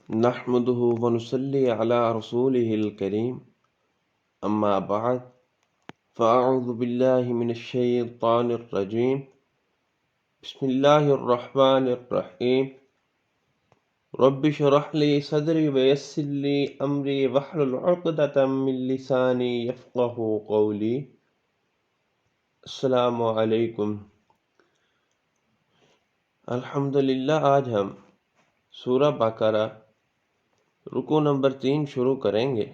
نحمده ونصلي على رسوله الكريم أما بعد فأعوذ بالله من الشيطان الرجيم بسم الله الرحمن الرحيم رب اشرح لي صدري ويسر لي أمري واحلل عقدة من لساني يفقهوا قولي السلام علیکم۔ الحمدللہ آج ہم سورہ بقرہ رکوع نمبر 3 شروع کریں گے،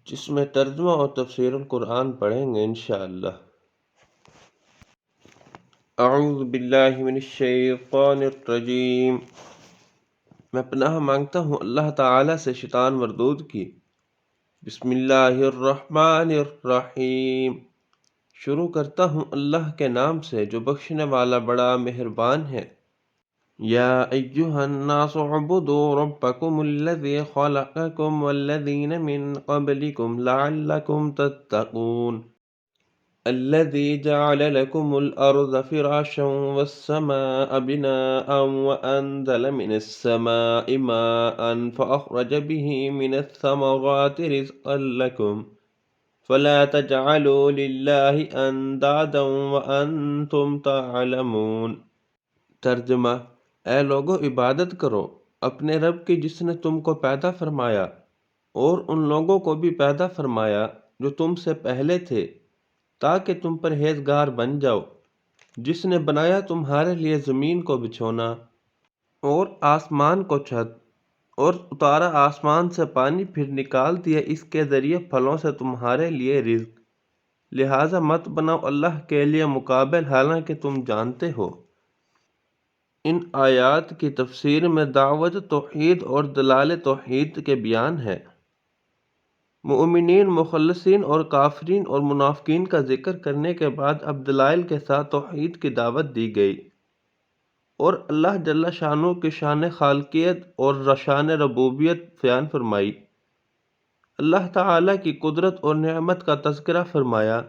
جس میں ترجمہ اور تفسیر القرآن پڑھیں گے انشاءاللہ۔ اعوذ باللہ من الشیطان الرجیم، میں پناہ مانگتا ہوں اللہ تعالی سے شیطان مردود کی۔ بسم اللہ الرحمن الرحیم، شروع کرتا ہوں اللہ کے نام سے جو بخشنے والا بڑا مہربان ہے۔ یا ایہا الناس اعبدوا ربکم الذی خلقکم والذین من قبلکم لعلکم تتقون الذی جعل لکم الارض فراشا والسماء بناء وانزل من السماء ماء فاخرج به من الثمرات رزقا لکم فلا تجعلوا للہ اندادا وانتم تعلمون۔ ترجمہ: اے لوگو، عبادت کرو اپنے رب کی جس نے تم کو پیدا فرمایا اور ان لوگوں کو بھی پیدا فرمایا جو تم سے پہلے تھے تاکہ تم پرہیزگار بن جاؤ، جس نے بنایا تمہارے لیے زمین کو بچھونا اور آسمان کو چھت، اور اتارا آسمان سے پانی، پھر نکال دیا اس کے ذریعے پھلوں سے تمہارے لیے رزق، لہٰذا مت بناؤ اللہ کے لیے مقابل حالانکہ تم جانتے ہو۔ ان آیات کی تفسیر میں دعوت توحید اور دلائل توحید کے بیان ہے۔ مؤمنین، مخلصین اور کافرین اور منافقین کا ذکر کرنے کے بعد اب دلائل کے ساتھ توحید کی دعوت دی گئی اور اللہ جل شانہ کی شان خالقیت اور شان ربوبیت بیان فرمائی۔ اللہ تعالیٰ کی قدرت اور نعمت کا تذکرہ فرمایا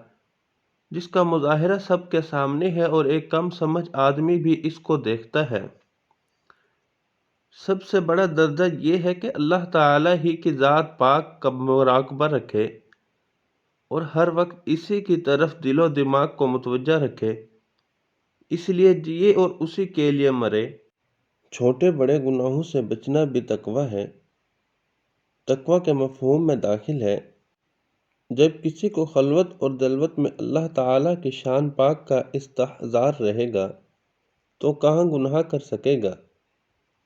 جس کا مظاہرہ سب کے سامنے ہے اور ایک کم سمجھ آدمی بھی اس کو دیکھتا ہے۔ سب سے بڑا درجہ یہ ہے کہ اللہ تعالیٰ ہی کی ذات پاک کا مراقبہ رکھے اور ہر وقت اسی کی طرف دل و دماغ کو متوجہ رکھے، اس لیے جیے اور اسی کے لیے مرے۔ چھوٹے بڑے گناہوں سے بچنا بھی تقوی ہے۔ تقوی کے مفہوم میں داخل ہے جب کسی کو خلوت اور جلوت میں اللہ تعالیٰ کی شان پاک کا استحضار رہے گا تو کہاں گناہ کر سکے گا،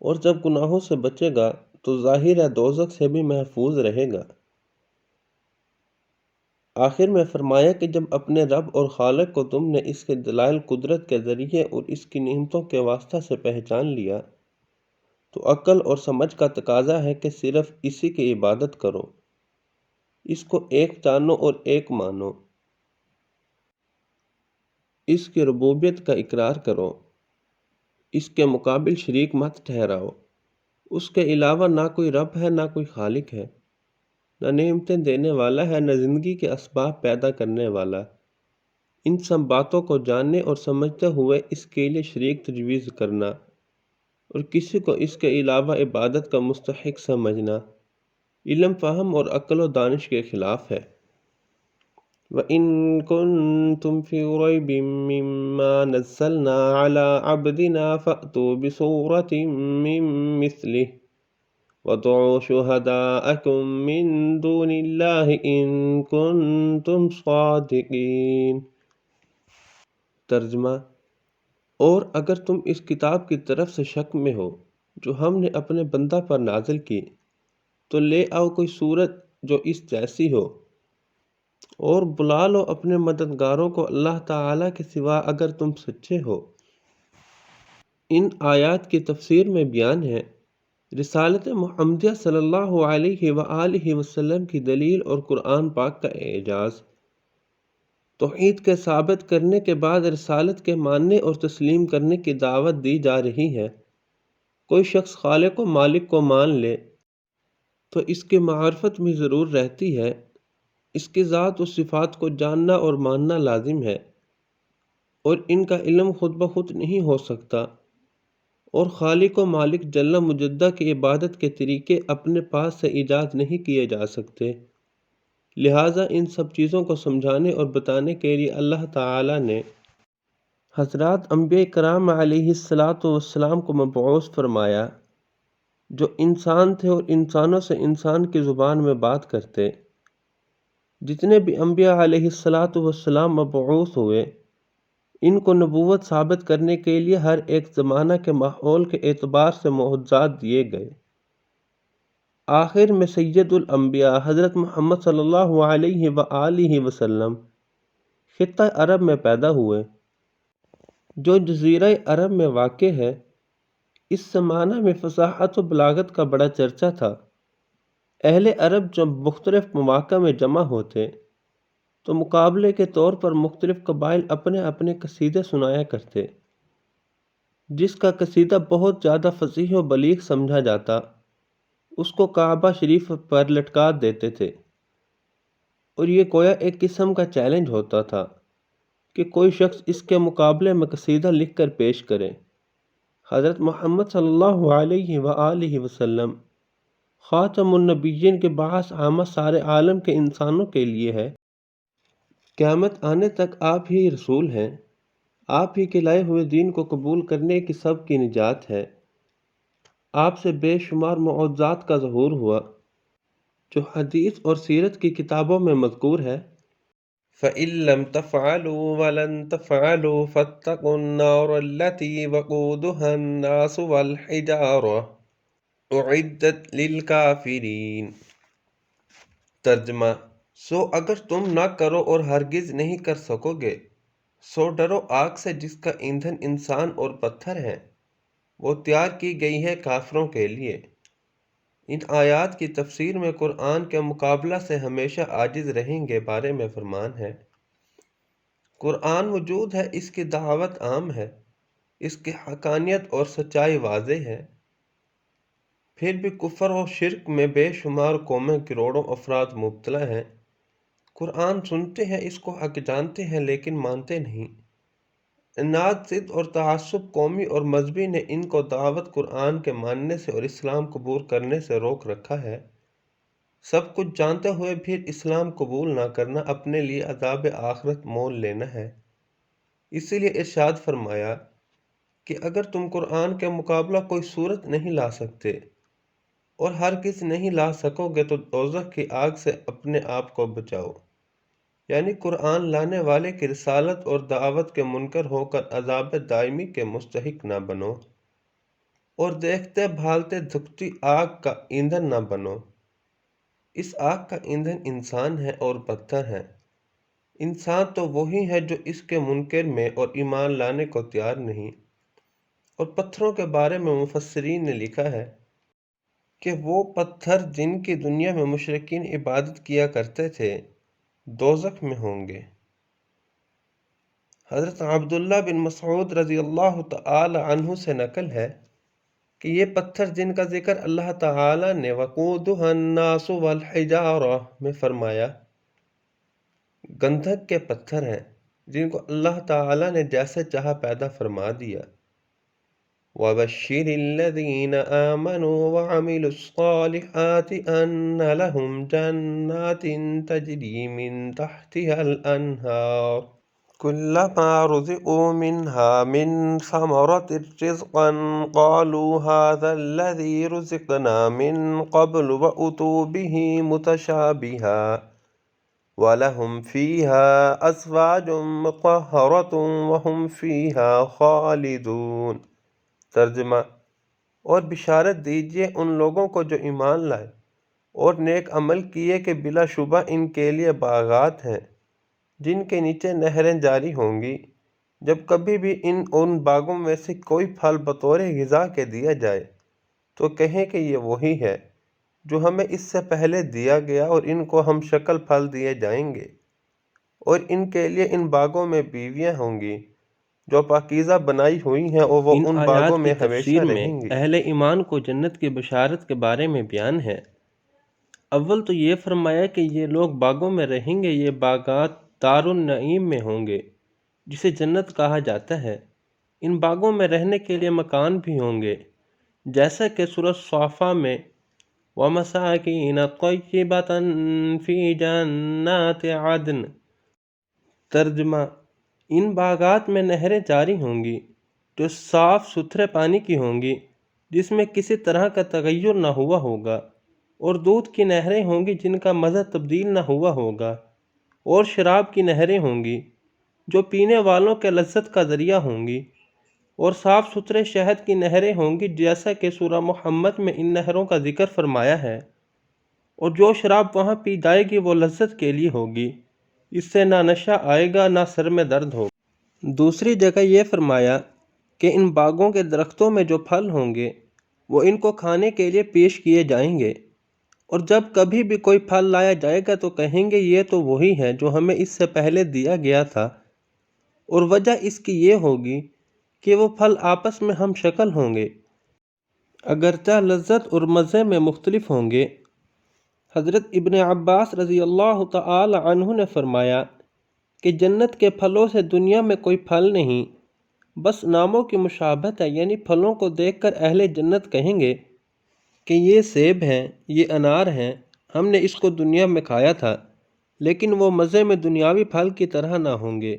اور جب گناہوں سے بچے گا تو ظاہر ہے دوزخ سے بھی محفوظ رہے گا۔ آخر میں فرمایا کہ جب اپنے رب اور خالق کو تم نے اس کے دلائل قدرت کے ذریعے اور اس کی نعمتوں کے واسطہ سے پہچان لیا تو عقل اور سمجھ کا تقاضا ہے کہ صرف اسی کی عبادت کرو، اس کو ایک جانو اور ایک مانو، اس کی ربوبیت کا اقرار کرو، اس کے مقابل شریک مت ٹھہراؤ۔ اس کے علاوہ نہ کوئی رب ہے، نہ کوئی خالق ہے، نہ نعمتیں دینے والا ہے، نہ زندگی کے اسباب پیدا کرنے والا۔ ان سب باتوں کو جاننے اور سمجھتے ہوئے اس کے لیے شریک تجویز کرنا اور کسی کو اس کے علاوہ عبادت کا مستحق سمجھنا علم، فہم اور عقل و دانش کے خلاف ہے۔ وَإِن كُنتُمْ فِي رَيْبٍ مِّمَّا نَزَّلْنَا عَلَىٰ عَبْدِنَا فَأْتُوا بِسُورَةٍ مِّن مِّثْلِهِ وَادْعُوا شُهَدَاءَكُم مِّن دُونِ اللَّهِ إِن كُنتُمْ صَادِقِينَ۔ ترجمہ: اور اگر تم اس کتاب کی طرف سے شک میں ہو جو ہم نے اپنے بندہ پر نازل کی تو لے آؤ کوئی صورت جو اس جیسی ہو اور بلا لو اپنے مددگاروں کو اللہ تعالیٰ کے سوا اگر تم سچے ہو۔ ان آیات کی تفسیر میں بیان ہے رسالت محمدیہ صلی اللہ علیہ وآلہ وسلم کی دلیل اور قرآن پاک کا اعجاز۔ توحید کے ثابت کرنے کے بعد رسالت کے ماننے اور تسلیم کرنے کی دعوت دی جا رہی ہے۔ کوئی شخص خالق و مالک کو مان لے تو اس کی معرفت بھی ضرور رہتی ہے، اس کی ذات و صفات کو جاننا اور ماننا لازم ہے، اور ان کا علم خود بخود نہیں ہو سکتا، اور خالق و مالک جل مجدہ کی عبادت کے طریقے اپنے پاس سے ایجاد نہیں کیے جا سکتے، لہٰذا ان سب چیزوں کو سمجھانے اور بتانے کے لیے اللہ تعالیٰ نے حضرات انبیاء کرام علیہ السلام کو مبعوث فرمایا، جو انسان تھے اور انسانوں سے انسان کی زبان میں بات کرتے۔ جتنے بھی انبیاء علیہ السلام مبعوث ہوئے، ان کو نبوت ثابت کرنے کے لیے ہر ایک زمانہ کے ماحول کے اعتبار سے معجزات دیے گئے۔ آخر میں سید الانبیاء حضرت محمد صلی اللہ علیہ وآلہ وسلم خطہ عرب میں پیدا ہوئے، جو جزیرہ عرب میں واقع ہے۔ اس زمانہ میں فصاحت و بلاغت کا بڑا چرچا تھا۔ اہل عرب جب مختلف مواقع میں جمع ہوتے تو مقابلے کے طور پر مختلف قبائل اپنے اپنے قصیدے سنایا کرتے۔ جس کا قصیدہ بہت زیادہ فصیح و بلیغ سمجھا جاتا، اس کو کعبہ شریف پر لٹکا دیتے تھے، اور یہ گویا ایک قسم کا چیلنج ہوتا تھا کہ کوئی شخص اس کے مقابلے میں قصیدہ لکھ کر پیش کرے۔ حضرت محمد صلی اللہ علیہ وآلہ وسلم خاتم النبیین کے باعث عامہ سارے عالم کے انسانوں کے لیے ہے۔ قیامت آنے تک آپ ہی رسول ہیں، آپ ہی کے لائے ہوئے دین کو قبول کرنے کی سب کی نجات ہے۔ آپ سے بے شمار معجزات کا ظہور ہوا، جو حدیث اور سیرت کی کتابوں میں مذکور ہے۔ فَإِن لَّمْ تَفْعَلُوا وَلَن تَفْعَلُوا فَاتَّقُوا النَّارَ الَّتِي وَقُودُهَا النَّاسُ وَالْحِجَارَةُ أُعِدَّتْ لِلْكَافِرِينَ۔ ترجمہ: سو اگر تم نہ کرو اور ہرگز نہیں کر سکو گے، سو ڈرو آگ سے جس کا ایندھن انسان اور پتھر ہے، وہ تیار کی گئی ہے کافروں کے لیے۔ ان آیات کی تفسیر میں قرآن کے مقابلہ سے ہمیشہ عاجز رہیں گے بارے میں فرمان ہے۔ قرآن موجود ہے، اس کی دعوت عام ہے، اس کی حقانیت اور سچائی واضح ہے، پھر بھی کفر و شرک میں بے شمار قومیں کروڑوں افراد مبتلا ہیں۔ قرآن سنتے ہیں، اس کو حق جانتے ہیں، لیکن مانتے نہیں۔ عناد، ضد اور تعصب قومی اور مذہبی نے ان کو دعوت قرآن کے ماننے سے اور اسلام قبول کرنے سے روک رکھا ہے۔ سب کچھ جانتے ہوئے پھر اسلام قبول نہ کرنا اپنے لیے عذاب آخرت مول لینا ہے۔ اسی لیے ارشاد فرمایا کہ اگر تم قرآن کے مقابلہ کوئی صورت نہیں لا سکتے اور ہرگز نہیں لا سکو گے تو دوزخ کی آگ سے اپنے آپ کو بچاؤ، یعنی قرآن لانے والے کی رسالت اور دعوت کے منکر ہو کر عذاب دائمی کے مستحق نہ بنو، اور دیکھتے بھالتے دھکتی آگ کا ایندھن نہ بنو۔ اس آگ کا ایندھن انسان ہے اور پتھر ہیں۔ انسان تو وہی ہے جو اس کے منکر میں اور ایمان لانے کو تیار نہیں، اور پتھروں کے بارے میں مفسرین نے لکھا ہے کہ وہ پتھر جن کی دنیا میں مشرکین عبادت کیا کرتے تھے، دوزخ میں ہوں گے۔ حضرت عبداللہ بن مسعود رضی اللہ تعالی عنہ سے نقل ہے کہ یہ پتھر جن کا ذکر اللہ تعالی نے وقودها الناس والحجارہ میں فرمایا، گندھک کے پتھر ہیں جن کو اللہ تعالی نے جیسے چاہا پیدا فرما دیا۔ وَبَشِّرِ الَّذِينَ آمَنُوا وَعَمِلُوا الصَّالِحَاتِ أَنَّ لَهُمْ جَنَّاتٍ تَجْرِي مِن تَحْتِهَا الْأَنْهَارُ كُلَّمَا رُزِقُوا مِنْهَا مِن ثَمَرَةٍ رِّزْقًا قَالُوا هَٰذَا الَّذِي رُزِقْنَا مِن قَبْلُ وَأُتُوا بِهِ مُتَشَابِهًا وَلَهُمْ فِيهَا أَزْوَاجٌ مُطَهَّرَةٌ وَهُمْ فِيهَا خَالِدُونَ۔ ترجمہ: اور بشارت دیجیے ان لوگوں کو جو ایمان لائے اور نیک عمل کیے کہ بلا شبہ ان کے لیے باغات ہیں جن کے نیچے نہریں جاری ہوں گی۔ جب کبھی بھی ان باغوں میں سے کوئی پھل بطور غذا کے دیا جائے تو کہیں کہ یہ وہی ہے جو ہمیں اس سے پہلے دیا گیا، اور ان کو ہم شکل پھل دیے جائیں گے، اور ان کے لیے ان باغوں میں بیویاں ہوں گی جو پاکیزہ بنائی ہوئی ہیں، اور وہ ان باغوں میں ہمیشہ رہیں گی۔ اہل ایمان کو جنت کی بشارت کے بارے میں بیان ہے۔ اول تو یہ فرمایا کہ یہ لوگ باغوں میں رہیں گے، یہ باغات دار النعیم میں ہوں گے، جسے جنت کہا جاتا ہے۔ ان باغوں میں رہنے کے لیے مکان بھی ہوں گے، جیسا کہ سورۃ صافہ میں وَمَسَاكِنَ طَيِّبَةً فِي جَنَّاتِ عَدْنٍ۔ ترجمہ: ان باغات میں نہریں جاری ہوں گی جو صاف ستھرے پانی کی ہوں گی، جس میں کسی طرح کا تغیر نہ ہوا ہوگا، اور دودھ کی نہریں ہوں گی جن کا مزہ تبدیل نہ ہوا ہوگا، اور شراب کی نہریں ہوں گی جو پینے والوں کے لذت کا ذریعہ ہوں گی، اور صاف ستھرے شہد کی نہریں ہوں گی جیسا کہ سورہ محمد میں ان نہروں کا ذکر فرمایا ہے، اور جو شراب وہاں پی جائے گی وہ لذت کے لیے ہوگی، اس سے نہ نشہ آئے گا نہ سر میں درد ہوگا۔ دوسری جگہ یہ فرمایا کہ ان باغوں کے درختوں میں جو پھل ہوں گے وہ ان کو کھانے کے لیے پیش کیے جائیں گے، اور جب کبھی بھی کوئی پھل لایا جائے گا تو کہیں گے یہ تو وہی ہے جو ہمیں اس سے پہلے دیا گیا تھا، اور وجہ اس کی یہ ہوگی کہ وہ پھل آپس میں ہم شکل ہوں گے، اگرچہ لذت اور مزے میں مختلف ہوں گے۔ حضرت ابن عباس رضی اللہ تعالی عنہ نے فرمایا کہ جنت کے پھلوں سے دنیا میں کوئی پھل نہیں، بس ناموں کی مشابہت ہے، یعنی پھلوں کو دیکھ کر اہل جنت کہیں گے کہ یہ سیب ہیں، یہ انار ہیں، ہم نے اس کو دنیا میں کھایا تھا، لیکن وہ مزے میں دنیاوی پھل کی طرح نہ ہوں گے،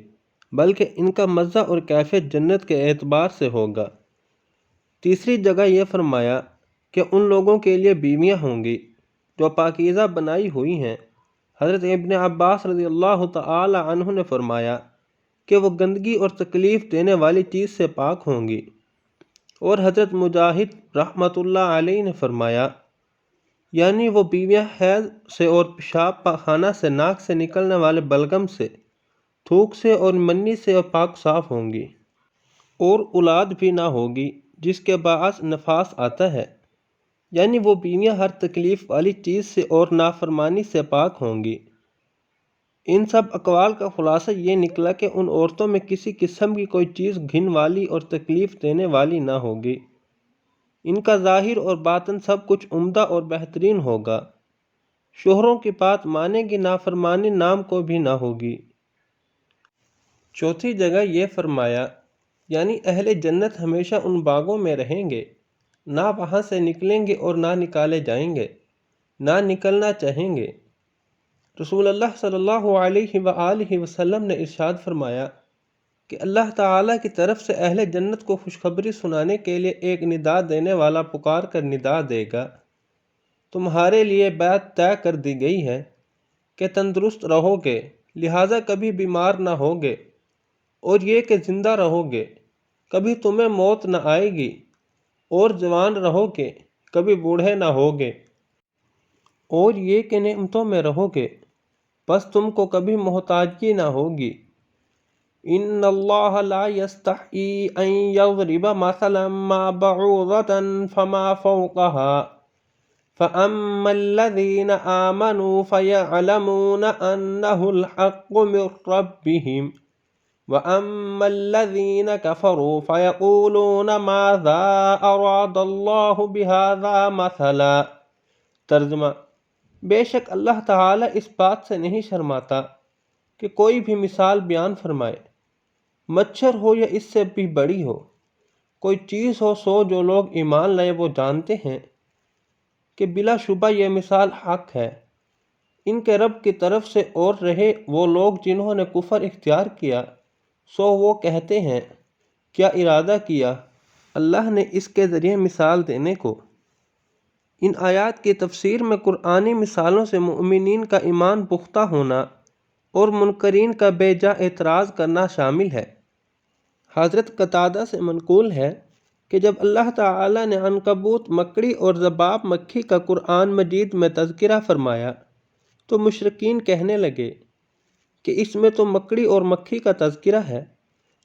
بلکہ ان کا مزہ اور کیفیت جنت کے اعتبار سے ہوگا۔ تیسری جگہ یہ فرمایا کہ ان لوگوں کے لیے بیویاں ہوں گی جو پاکیزہ بنائی ہوئی ہیں۔ حضرت ابن عباس رضی اللہ تعالی عنہ نے فرمایا کہ وہ گندگی اور تکلیف دینے والی چیز سے پاک ہوں گی، اور حضرت مجاہد رحمۃ اللہ علیہ نے فرمایا یعنی وہ بیویاں حیض سے اور پیشاب پاخانہ سے، ناک سے نکلنے والے بلغم سے، تھوک سے اور منی سے پاک صاف ہوں گی، اور اولاد بھی نہ ہوگی جس کے باعث نفاس آتا ہے، یعنی وہ بیویاں ہر تکلیف والی چیز سے اور نافرمانی سے پاک ہوں گی۔ ان سب اقوال کا خلاصہ یہ نکلا کہ ان عورتوں میں کسی قسم کی کوئی چیز گھن والی اور تکلیف دینے والی نہ ہوگی، ان کا ظاہر اور باطن سب کچھ عمدہ اور بہترین ہوگا، شوہروں کی بات مانے گی، نافرمانی نام کو بھی نہ ہوگی۔ چوتھی جگہ یہ فرمایا یعنی اہل جنت ہمیشہ ان باغوں میں رہیں گے، نہ وہاں سے نکلیں گے اور نہ نکالے جائیں گے، نہ نکلنا چاہیں گے۔ رسول اللہ صلی اللہ علیہ وآلہ وسلم نے ارشاد فرمایا کہ اللہ تعالیٰ کی طرف سے اہل جنت کو خوشخبری سنانے کے لیے ایک ندا دینے والا پکار کر ندا دے گا، تمہارے لیے بیعت طے کر دی گئی ہے کہ تندرست رہو گے، لہٰذا کبھی بیمار نہ ہوگے، اور یہ کہ زندہ رہو گے، کبھی تمہیں موت نہ آئے گی، اور جوان رہو گے، کبھی بوڑھے نہ ہوگے، اور یہ کہ نعمتوں میں رہو گے، بس تم کو کبھی محتاجی نہ ہوگی۔ ان اللہ لا یستحیی ان یضرب مثلا ما بعوضۃ فما فوقها فاما الذین آمنوا فیعلمون انہ الحق من ربہم واما الذین کفروا فیقولون ماذا اراد اللہ بہذا مثلا۔ ترجمہ: بے شک اللہ تعالیٰ اس بات سے نہیں شرماتا کہ کوئی بھی مثال بیان فرمائے، مچھر ہو یا اس سے بھی بڑی ہو، کوئی چیز ہو سو جو لوگ ایمان لائے وہ جانتے ہیں کہ بلا شبہ یہ مثال حق ہے ان کے رب کی طرف سے، اور رہے وہ لوگ جنہوں نے کفر اختیار کیا سو وہ کہتے ہیں کیا ارادہ کیا اللہ نے اس کے ذریعے مثال دینے کو۔ ان آیات کی تفسیر میں قرآنی مثالوں سے مؤمنین کا ایمان پختہ ہونا اور منکرین کا بے جا اعتراض کرنا شامل ہے۔ حضرت قتادہ سے منقول ہے کہ جب اللہ تعالیٰ نے عنکبوت مکڑی اور ذباب مکھی کا قرآن مجید میں تذکرہ فرمایا تو مشرکین کہنے لگے کہ اس میں تو مکڑی اور مکھی کا تذکرہ ہے،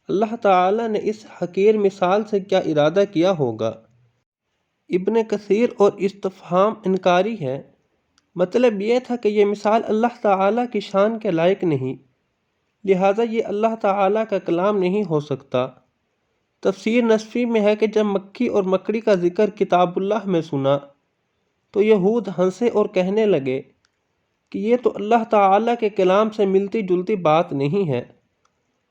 اللہ تعالیٰ نے اس حقیر مثال سے کیا ارادہ کیا ہوگا۔ ابن کثیر اور استفہام انکاری ہے، مطلب یہ تھا کہ یہ مثال اللہ تعالیٰ کی شان کے لائق نہیں، لہٰذا یہ اللہ تعالیٰ کا کلام نہیں ہو سکتا۔ تفسیر نصفی میں ہے کہ جب مکھی اور مکڑی کا ذکر کتاب اللہ میں سنا تو یہود ہنسے اور کہنے لگے کہ یہ تو اللہ تعالیٰ کے کلام سے ملتی جلتی بات نہیں ہے،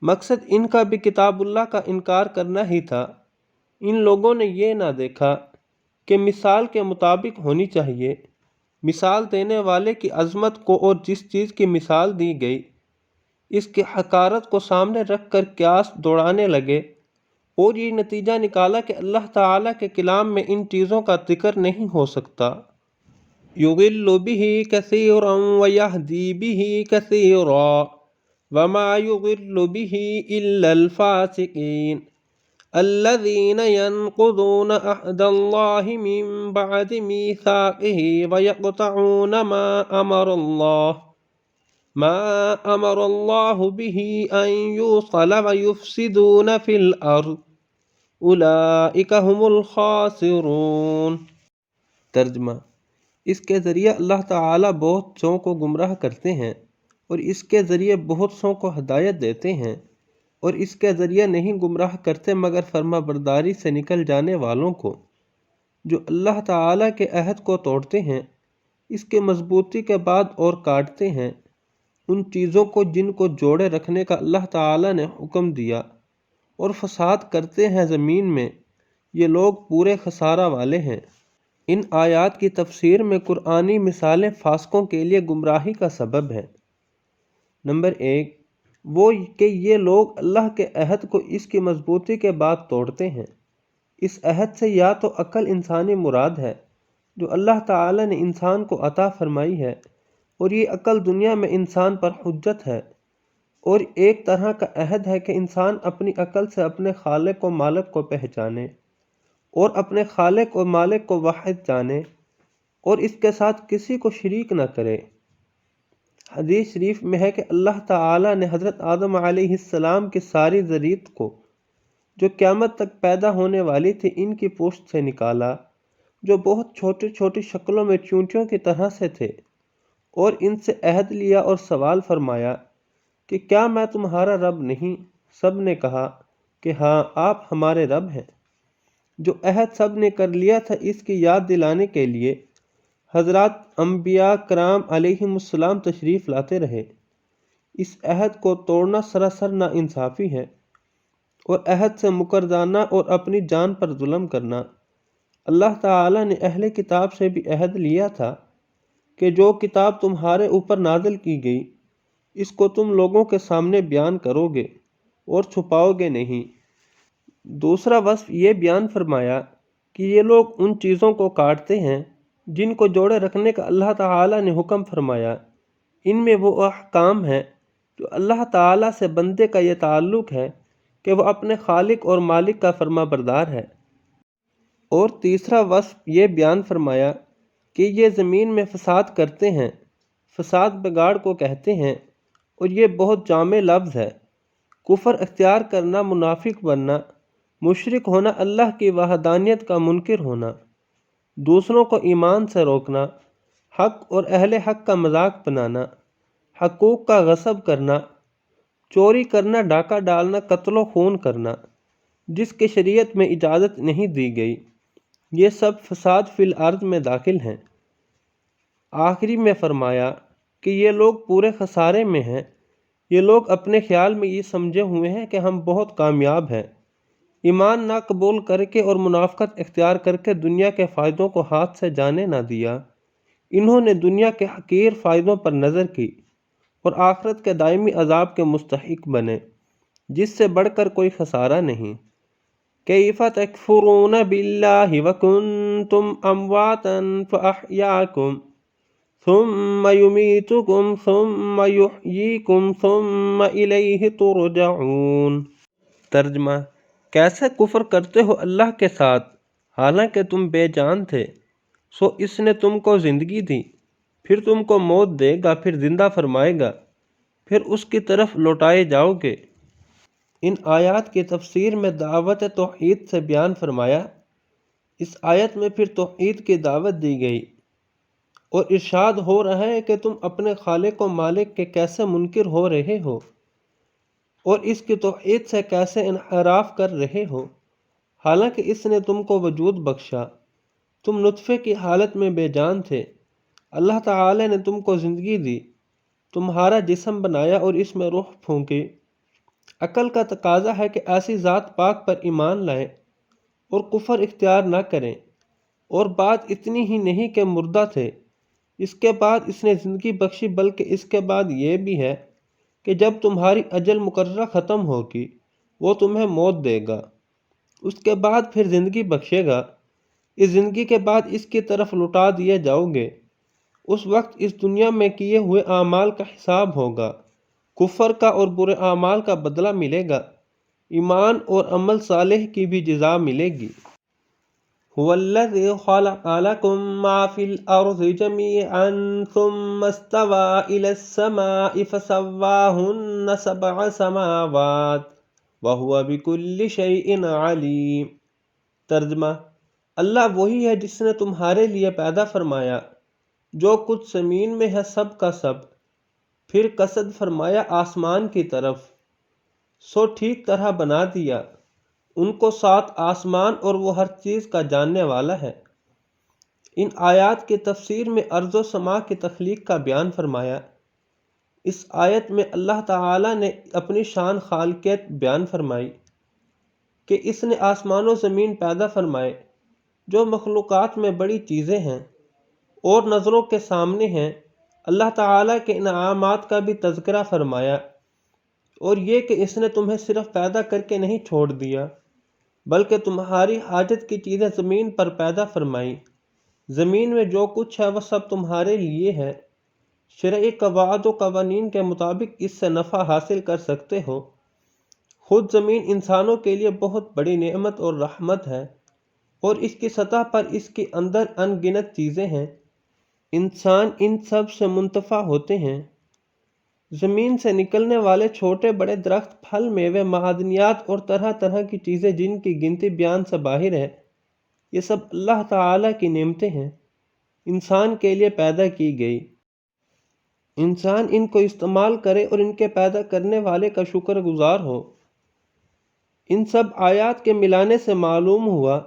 مقصد ان کا بھی کتاب اللہ کا انکار کرنا ہی تھا۔ ان لوگوں نے یہ نہ دیکھا کہ مثال کے مطابق ہونی چاہیے، مثال دینے والے کی عظمت کو، اور جس چیز کی مثال دی گئی اس کی حقارت کو سامنے رکھ کر قیاس دوڑانے لگے، اور یہ نتیجہ نکالا کہ اللہ تعالیٰ کے کلام میں ان چیزوں کا ذکر نہیں ہو سکتا۔ یضل بہ کثیرا ویہدی بہ کثیرا وما یضل بہ الا الفاسقین الذین ینقضون عہد اللہ من بعد میثاقہ ویقطعون ما امر اللہ بہ ان یوصل ویفسدون فی الارض اولئک هم الخاسرون۔ ترجمہ: اس کے ذریعے اللہ تعالیٰ بہت سوں کو گمراہ کرتے ہیں اور اس کے ذریعے بہت سوں کو ہدایت دیتے ہیں، اور اس کے ذریعے نہیں گمراہ کرتے مگر فرما برداری سے نکل جانے والوں کو، جو اللہ تعالیٰ کے عہد کو توڑتے ہیں، اس کے مضبوطی کے بعد اور کاٹتے ہیں ان چیزوں کو جن کو جوڑے رکھنے کا اللہ تعالیٰ نے حکم دیا، اور فساد کرتے ہیں زمین میں، یہ لوگ پورے خسارہ والے ہیں۔ ان آیات کی تفسیر میں قرآنی مثالیں فاسقوں کے لیے گمراہی کا سبب ہیں۔ نمبر 1، وہ کہ یہ لوگ اللہ کے عہد کو اس کی مضبوطی کے بعد توڑتے ہیں۔ اس عہد سے یا تو عقل انسانی مراد ہے جو اللہ تعالیٰ نے انسان کو عطا فرمائی ہے، اور یہ عقل دنیا میں انسان پر حجت ہے، اور ایک طرح کا عہد ہے کہ انسان اپنی عقل سے اپنے خالق و مالک کو پہچانے، اور اپنے خالق و مالک کو واحد جانے، اور اس کے ساتھ کسی کو شریک نہ کرے۔ حدیث شریف میں ہے کہ اللہ تعالیٰ نے حضرت آدم علیہ السلام کی ساری ذریت کو جو قیامت تک پیدا ہونے والی تھی ان کی پشت سے نکالا، جو بہت چھوٹی چھوٹی شکلوں میں چونٹیوں کی طرح سے تھے، اور ان سے عہد لیا اور سوال فرمایا کہ کیا میں تمہارا رب نہیں؟ سب نے کہا کہ ہاں، آپ ہمارے رب ہیں۔ جو عہد سب نے کر لیا تھا اس کی یاد دلانے کے لیے حضرات انبیاء کرام علیہم السلام تشریف لاتے رہے۔ اس عہد کو توڑنا سراسر ناانصافی ہے، اور عہد سے مکر جانا اور اپنی جان پر ظلم کرنا۔ اللہ تعالیٰ نے اہل کتاب سے بھی عہد لیا تھا کہ جو کتاب تمہارے اوپر نازل کی گئی اس کو تم لوگوں کے سامنے بیان کرو گے اور چھپاؤ گے نہیں۔ دوسرا وصف یہ بیان فرمایا کہ یہ لوگ ان چیزوں کو کاٹتے ہیں جن کو جوڑے رکھنے کا اللہ تعالیٰ نے حکم فرمایا۔ ان میں وہ احکام ہیں جو اللہ تعالیٰ سے بندے کا یہ تعلق ہے کہ وہ اپنے خالق اور مالک کا فرما بردار ہے۔ اور تیسرا وصف یہ بیان فرمایا کہ یہ زمین میں فساد کرتے ہیں۔ فساد بگاڑ کو کہتے ہیں، اور یہ بہت جامع لفظ ہے۔ کفر اختیار کرنا، منافق بننا، مشرک ہونا، اللہ کی وحدانیت کا منکر ہونا، دوسروں کو ایمان سے روکنا، حق اور اہل حق کا مذاق بنانا، حقوق کا غصب کرنا، چوری کرنا، ڈاکہ ڈالنا، قتل و خون کرنا جس کی شریعت میں اجازت نہیں دی گئی، یہ سب فساد فی الارض میں داخل ہیں۔ آخری میں فرمایا کہ یہ لوگ پورے خسارے میں ہیں۔ یہ لوگ اپنے خیال میں یہ سمجھے ہوئے ہیں کہ ہم بہت کامیاب ہیں۔ ایمان نہ قبول کر کے اور منافقت اختیار کر کے دنیا کے فائدوں کو ہاتھ سے جانے نہ دیا۔ انہوں نے دنیا کے حقیر فائدوں پر نظر کی اور آخرت کے دائمی عذاب کے مستحق بنے، جس سے بڑھ کر کوئی خسارہ نہیں۔ کیف تکفرون باللہ وکنتم امواتا فاحیاکم ثم یمیتکم ثم یحییکم ثم الیہ ترجعون۔ ترجمہ: کیسے کفر کرتے ہو اللہ کے ساتھ حالانکہ تم بے جان تھے، سو اس نے تم کو زندگی دی، پھر تم کو موت دے گا، پھر زندہ فرمائے گا، پھر اس کی طرف لوٹائے جاؤ گے۔ ان آیات کی تفسیر میں دعوت توحید سے بیان فرمایا۔ اس آیت میں پھر توحید کی دعوت دی گئی اور ارشاد ہو رہا ہے کہ تم اپنے خالق و مالک کے کیسے منکر ہو رہے ہو اور اس کی توحید سے کیسے انحراف کر رہے ہو، حالانکہ اس نے تم کو وجود بخشا۔ تم نطفے کی حالت میں بے جان تھے، اللہ تعالی نے تم کو زندگی دی، تمہارا جسم بنایا اور اس میں روح پھونکی، عقل کا تقاضا ہے کہ ایسی ذات پاک پر ایمان لائیں اور کفر اختیار نہ کریں۔ اور بات اتنی ہی نہیں کہ مردہ تھے، اس کے بعد اس نے زندگی بخشی، بلکہ اس کے بعد یہ بھی ہے کہ جب تمہاری اجل مقررہ ختم ہوگی وہ تمہیں موت دے گا، اس کے بعد پھر زندگی بخشے گا، اس زندگی کے بعد اس کی طرف لوٹا دیے جاؤ گے۔ اس وقت اس دنیا میں کیے ہوئے اعمال کا حساب ہوگا، کفر کا اور برے اعمال کا بدلہ ملے گا، ایمان اور عمل صالح کی بھی جزا ملے گی۔ هو الذي خلق لكم ما في الأرض جميعا ثم استوى إلى السماء فسواهن 7 سماوات وهو بكل شيء عليم۔ ترجمہ: اللہ وہی ہے جس نے تمہارے لیے پیدا فرمایا جو کچھ زمین میں ہے سب کا سب، پھر قصد فرمایا آسمان کی طرف، سو ٹھیک طرح بنا دیا ان کو 7 آسمان، اور وہ ہر چیز کا جاننے والا ہے۔ ان آیات کی تفسیر میں ارض و سماء کی تخلیق کا بیان فرمایا۔ اس آیت میں اللہ تعالی نے اپنی شان خالقیت بیان فرمائی کہ اس نے آسمان و زمین پیدا فرمائے جو مخلوقات میں بڑی چیزیں ہیں اور نظروں کے سامنے ہیں۔ اللہ تعالی کے انعامات کا بھی تذکرہ فرمایا، اور یہ کہ اس نے تمہیں صرف پیدا کر کے نہیں چھوڑ دیا بلکہ تمہاری حاجت کی چیزیں زمین پر پیدا فرمائیں۔ زمین میں جو کچھ ہے وہ سب تمہارے لیے ہے، شرعی قواعد و قوانین کے مطابق اس سے نفع حاصل کر سکتے ہو۔ خود زمین انسانوں کے لیے بہت بڑی نعمت اور رحمت ہے، اور اس کی سطح پر اس کے اندر ان گنت چیزیں ہیں، انسان ان سب سے منتفع ہوتے ہیں۔ زمین سے نکلنے والے چھوٹے بڑے درخت، پھل، میوے، معدنیات اور طرح طرح کی چیزیں جن کی گنتی بیان سے باہر ہے، یہ سب اللہ تعالی کی نعمتیں ہیں، انسان کے لیے پیدا کی گئی۔ انسان ان کو استعمال کرے اور ان کے پیدا کرنے والے کا شکر گزار ہو۔ ان سب آیات کے ملانے سے معلوم ہوا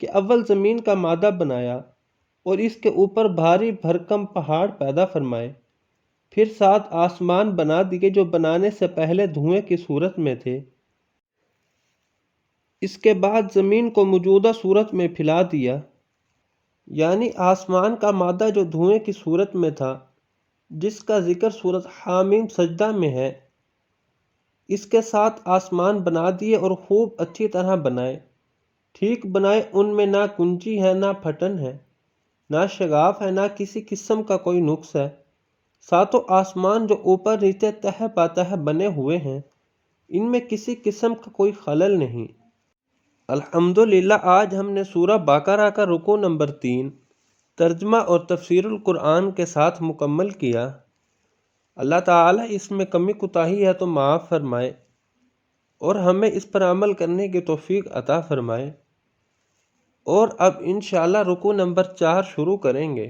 کہ اول زمین کا مادہ بنایا اور اس کے اوپر بھاری بھرکم پہاڑ پیدا فرمائے، پھر 7 آسمان بنا دیے جو بنانے سے پہلے دھوئیں کی صورت میں تھے، اس کے بعد زمین کو موجودہ صورت میں پھیلا دیا، یعنی آسمان کا مادہ جو دھوئیں کی صورت میں تھا، جس کا ذکر سورۃ حامیم سجدہ میں ہے، اس کے 7 آسمان بنا دیے اور خوب اچھی طرح بنائے، ٹھیک بنائے، ان میں نہ کنچی ہے، نہ پھٹن ہے، نہ شگاف ہے، نہ کسی قسم کا کوئی نقص ہے۔ 7 آسمان جو اوپر نیچے تہہ پاتہ بنے ہوئے ہیں، ان میں کسی قسم کا کوئی خلل نہیں۔ الحمدللہ، آج ہم نے سورہ بقرہ کا رکوع نمبر 3 ترجمہ اور تفسیر القرآن کے ساتھ مکمل کیا۔ اللہ تعالیٰ اس میں کمی کوتاہی ہے تو معاف فرمائے اور ہمیں اس پر عمل کرنے کی توفیق عطا فرمائے۔ اور اب انشاءاللہ رکوع نمبر 4 شروع کریں گے۔